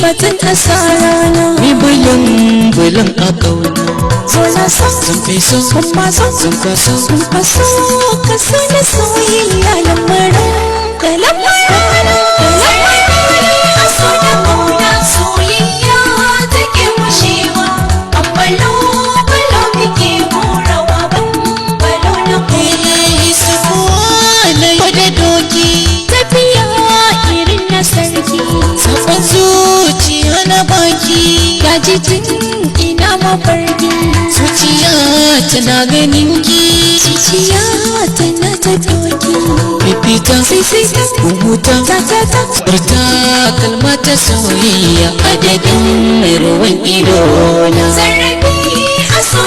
batun asara na ni bulan a kauna Zola so sun fi so kuma so sun kwaso sun faso ka so na soyayya lamarin da lamarin a so da kauna soyayya take mushewa balo kake morawa balo na da doki tafiya irin na sarki sakon zuciya na baki gajijin ina mafarki zuciya tana ganin ki zuciya tana ta doki fifita sai huta ta furta kalma ta soyayya adadin ruwan ido na zarafi a so